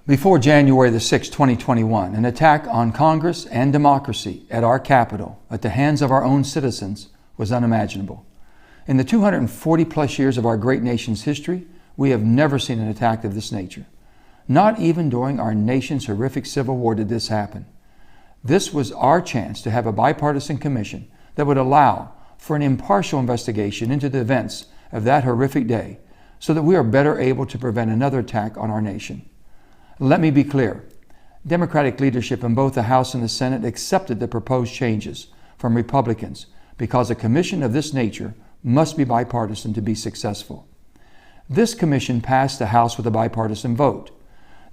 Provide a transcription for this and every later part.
Before January the 6th, 2021, an attack on Congress and democracy at our Capitol at the hands of our own citizens was unimaginable. In the 240 plus years of our great nation's history, we have never seen an attack of this nature. Not even during our nation's horrific Civil War did this happen. This was our chance to have a bipartisan commission that would allow for an impartial investigation into the events of that horrific day so that we are better able to prevent another attack on our nation. Let me be clear. Democratic leadership in both the House and the Senate accepted the proposed changes from Republicans because a commission of this nature must be bipartisan to be successful. This commission passed the House with a bipartisan vote.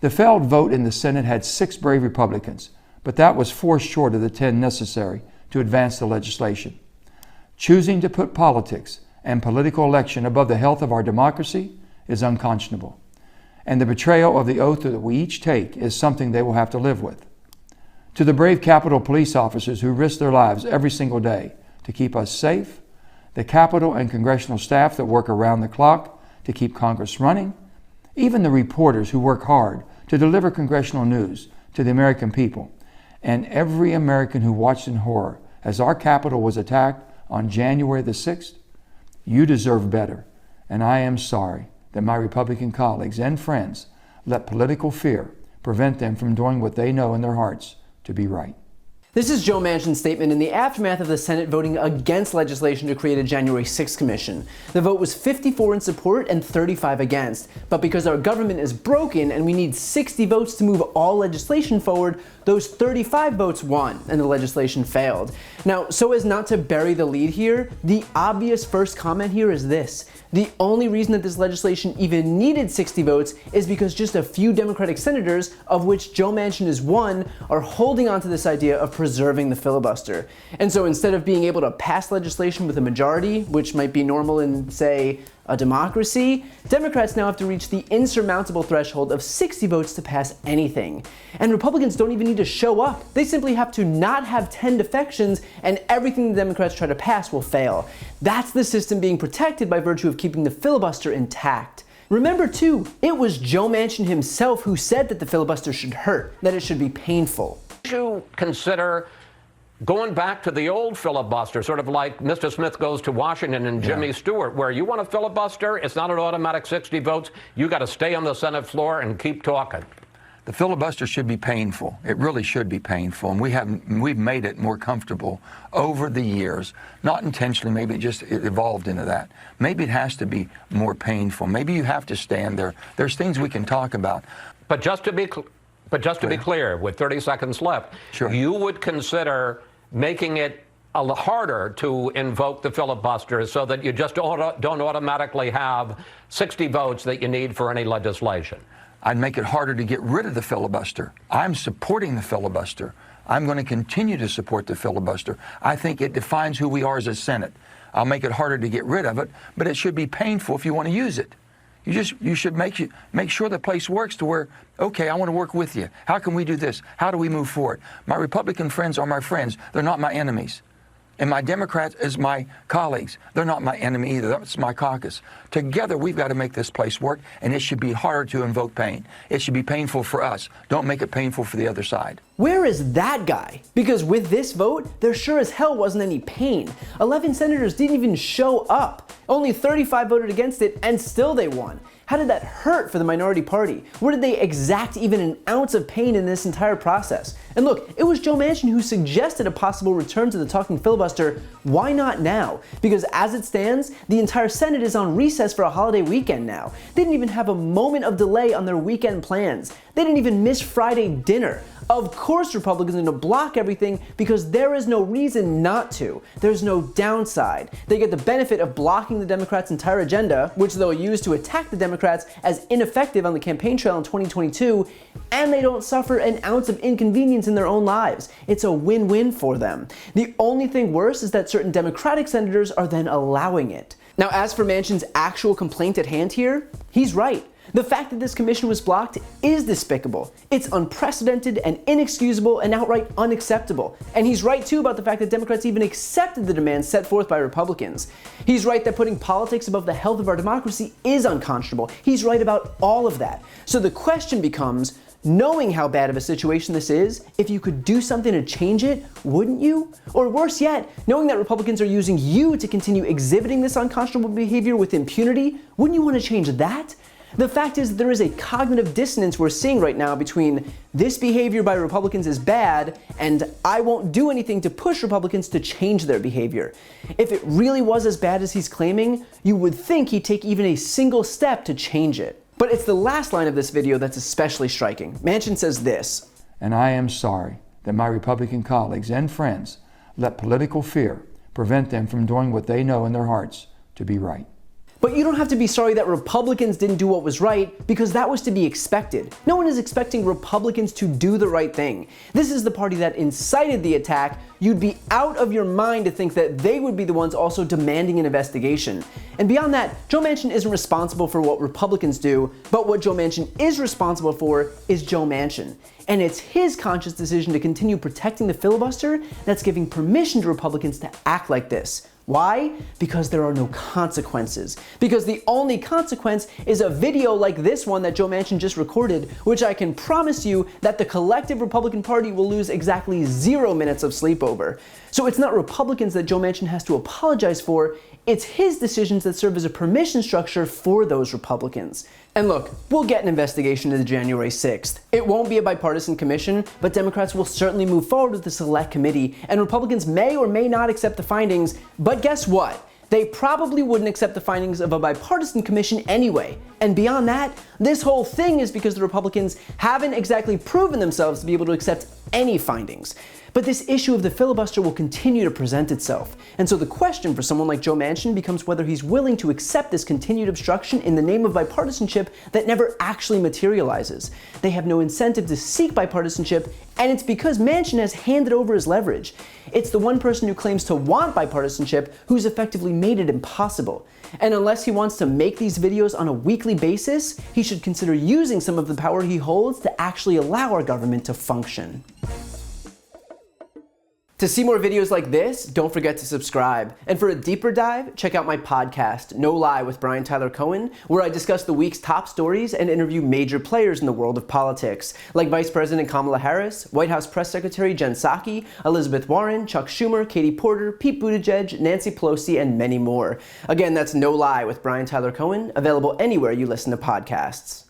The failed vote in the Senate had 6 brave Republicans, but that was 4 short of the 10 necessary to advance the legislation. Choosing to put politics and political election above the health of our democracy is unconscionable. And the betrayal of the oath that we each take is something they will have to live with. To the brave Capitol police officers who risk their lives every single day to keep us safe, the Capitol and congressional staff that work around the clock to keep Congress running, even the reporters who work hard to deliver congressional news to the American people, and every American who watched in horror as our Capitol was attacked on January the 6th, you deserve better, and I am sorry that my Republican colleagues and friends let political fear prevent them from doing what they know in their hearts to be right. This is Joe Manchin's statement in the aftermath of the Senate voting against legislation to create a January 6th commission. The vote was 54 in support and 35 against. But because our government is broken and we need 60 votes to move all legislation forward, those 35 votes won and the legislation failed. Now, so as not to bury the lead here, the obvious first comment here is this. The only reason that this legislation even needed 60 votes is because just a few Democratic senators, of which Joe Manchin is one, are holding on to this idea of preserving the filibuster. And so instead of being able to pass legislation with a majority, which might be normal in, say, a democracy, Democrats now have to reach the insurmountable threshold of 60 votes to pass anything. And Republicans don't even need to show up. They simply have to not have 10 defections and everything the Democrats try to pass will fail. That's the system being protected by virtue of keeping the filibuster intact. Remember too, it was Joe Manchin himself who said that the filibuster should hurt, that it should be painful. You consider going back to the old filibuster, sort of like Mr. Smith goes to Washington and Jimmy Stewart, where you want a filibuster, it's not an automatic 60 votes, you got to stay on the Senate floor and keep talking. The filibuster should be painful. It really should be painful, and we've made it more comfortable over the years. Not intentionally, maybe it just evolved into that. Maybe it has to be more painful. Maybe you have to stand there. There's things we can talk about. But just to be clear, with 30 seconds left, sure, you would consider making it a little harder to invoke the filibuster so that you just don't automatically have 60 votes that you need for any legislation. I'd make it harder to get rid of the filibuster. I'm supporting the filibuster. I'm going to continue to support the filibuster. I think it defines who we are as a Senate. I'll make it harder to get rid of it, but it should be painful if you want to use it. You should make sure the place works to where, okay, I want to work with you. How can we do this? How do we move forward? My Republican friends are my friends. They're not my enemies. And my Democrats is my colleagues. They're not my enemy either. That's my caucus. Together, we've got to make this place work, and it should be harder to invoke pain. It should be painful for us. Don't make it painful for the other side. Where is that guy? Because with this vote, there sure as hell wasn't any pain. 11 senators didn't even show up. Only 35 voted against it, and still they won. How did that hurt for the minority party? Where did they exact even an ounce of pain in this entire process? And look, it was Joe Manchin who suggested a possible return to the talking filibuster. Why not now? Because as it stands, the entire Senate is on recess for a holiday weekend now. They didn't even have a moment of delay on their weekend plans. They didn't even miss Friday dinner. Of course Republicans are going to block everything because there is no reason not to. There's no downside. They get the benefit of blocking the Democrats' entire agenda, which they'll use to attack the Democrats as ineffective on the campaign trail in 2022, and they don't suffer an ounce of inconvenience in their own lives. It's a win-win for them. The only thing worse is that certain Democratic senators are then allowing it. Now, as for Manchin's actual complaint at hand here, he's right. The fact that this commission was blocked is despicable. It's unprecedented and inexcusable and outright unacceptable. And he's right too about the fact that Democrats even accepted the demands set forth by Republicans. He's right that putting politics above the health of our democracy is unconscionable. He's right about all of that. So the question becomes, Knowing how bad of a situation this is, if you could do something to change it, wouldn't you? Or worse yet, knowing that Republicans are using you to continue exhibiting this unconscionable behavior with impunity, wouldn't you want to change that? The fact is that there is a cognitive dissonance we're seeing right now between this behavior by Republicans is bad and I won't do anything to push Republicans to change their behavior. If it really was as bad as he's claiming, you would think he'd take even a single step to change it. But it's the last line of this video that's especially striking. Manchin says this, "And I am sorry that my Republican colleagues and friends let political fear prevent them from doing what they know in their hearts to be right." But you don't have to be sorry that Republicans didn't do what was right, because that was to be expected. No one is expecting Republicans to do the right thing. This is the party that incited the attack. You'd be out of your mind to think that they would be the ones also demanding an investigation. And beyond that, Joe Manchin isn't responsible for what Republicans do, but what Joe Manchin is responsible for is Joe Manchin. And it's his conscious decision to continue protecting the filibuster that's giving permission to Republicans to act like this. Why? Because there are no consequences. Because the only consequence is a video like this one that Joe Manchin just recorded, which I can promise you that the collective Republican Party will lose exactly 0 minutes of sleep over. So it's not Republicans that Joe Manchin has to apologize for, it's his decisions that serve as a permission structure for those Republicans. And look, we'll get an investigation into January 6th. It won't be a bipartisan commission, but Democrats will certainly move forward with the select committee, and Republicans may or may not accept the findings, but guess what? They probably wouldn't accept the findings of a bipartisan commission anyway. And beyond that, this whole thing is because the Republicans haven't exactly proven themselves to be able to accept any findings. But this issue of the filibuster will continue to present itself. And so the question for someone like Joe Manchin becomes whether he's willing to accept this continued obstruction in the name of bipartisanship that never actually materializes. They have no incentive to seek bipartisanship, and it's because Manchin has handed over his leverage. It's the one person who claims to want bipartisanship who's effectively made it impossible. And unless he wants to make these videos on a weekly basis, he should consider using some of the power he holds to actually allow our government to function. To see more videos like this, don't forget to subscribe. And for a deeper dive, check out my podcast, No Lie with Brian Tyler Cohen, where I discuss the week's top stories and interview major players in the world of politics, like Vice President Kamala Harris, White House Press Secretary Jen Psaki, Elizabeth Warren, Chuck Schumer, Katie Porter, Pete Buttigieg, Nancy Pelosi, and many more. Again, that's No Lie with Brian Tyler Cohen, available anywhere you listen to podcasts.